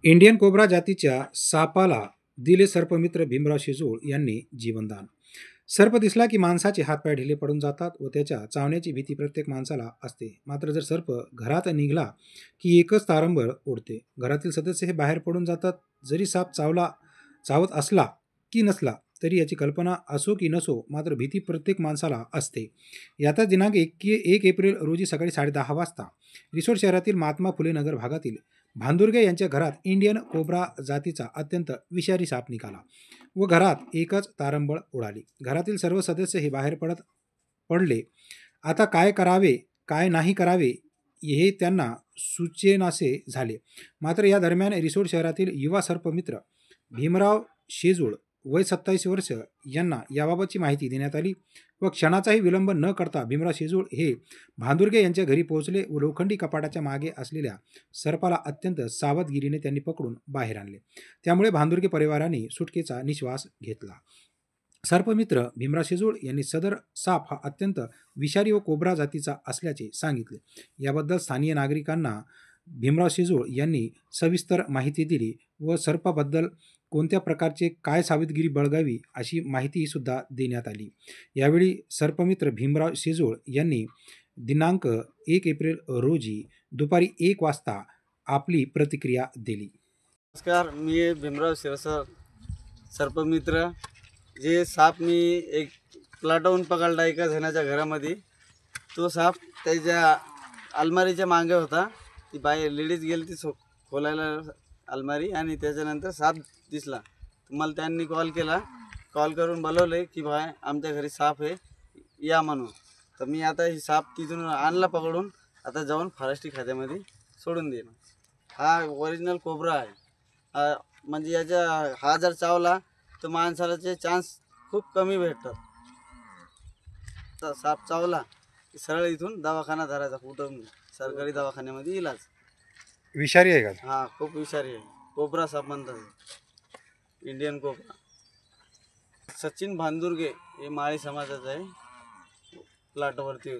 Indian cobra जातीच्या सापाला दिले सर्पमित्र भीमराव शेजूळ यांनी जीवनदान. सर्प दिसला की माणसाचे हातपाय ढिले पडून जातात व त्याच्या चावण्याची भीती प्रत्येक माणसाला असते. मात्र जर सर्प घरात निघाला की एकच तारंबळ उडते. घरातील सदस्य हे बाहेर पडून जातात. जरी साप चावत असला की नसला तरी याची कल्पना असो की नसो, मात्र भीती प्रत्येक माणसाला असते. याचाच दिनांक 1 एप्रिल रोजी सकाळी 10:30 वाजता रिसोड शहरातील महात्मा फुले नगर भागातील भांदुर्गे यांच्या घरात इंडियन कोब्रा जातीचा अत्यंत विषारी साप निघाला व घरात एकच तारंबळ उडाली. घरातील सर्व सदस्य हे बाहेर पडले. आता काय करावे काय नाही करावे हे त्यांना सुचेनासे झाले. मात्र या दरम्यान रिसोड शहरातील युवा सर्पमित्र भीमराव शेजूळ वय 27 वर्ष यांना याबाबतची माहिती देण्यात आली व क्षणाचाही विलंब न करता भीमराव शेजूळ हे भांदुर्गे यांच्या घरी पोहोचले व लोखंडी कपाटाच्या मागे असलेल्या सर्पाला अत्यंत सावधगिरीने त्यांनी पकडून बाहेर आणले. त्यामुळे भांदुर्गे परिवाराने सुटकेचा निश्वास घेतला. सर्पमित्र भीमराव शेजूळ यांनी सदर साप हा अत्यंत विषारी व कोब्रा जातीचा असल्याचे सांगितले. याबद्दल स्थानिक नागरिकांना भीमराव शेजूळ यांनी सविस्तर माहिती दिली व सर्पाबद्दल कोणत्या प्रकारचे काय सावधगिरी बाळगावी अशी माहिती सुद्धा देण्यात आली. यावेळी सर्पमित्र भीमराव शेजूळ यांनी दिनांक 1 एप्रिल रोजी दुपारी 1 वाजता आपली प्रतिक्रिया दिली. नमस्कार, मी भीमराव शिरसर सर्पमित्र. जे साप मी एक प्लाटाहून पकडला एका जणाच्या घरामध्ये. तो साप त्याच्या अलमारीच्या मागे होता. ती बाई लेडीज गेली ती खोलायला अलमारी आणि त्याच्यानंतर साप दिसला. मला त्यांनी कॉल करून बोलवले की भाई आमच्या घरी साप आहे या म्हणून. तर मी आता ही साप तिथून आणला पकडून, आता जाऊन फॉरेस्ट्री खात्यामध्ये सोडून देईन. हा ओरिजिनल कोब्रा आहे. म्हणजे हा जर चावला तर माणसाचे चान्स खूप कमी भेटतात. तर साप चावला की सरळ इथून दवाखाना धरायचा, कुठं सरकारी दवाखान्यामध्ये इलाज. विषारी आहे का? हा, खूप विषारी आहे. कोब्रा साप म्हणतात, इंडियन कोब्रा. सचिन भांदुर्गे हे माळी समाजाचा आहे, प्लाटवरती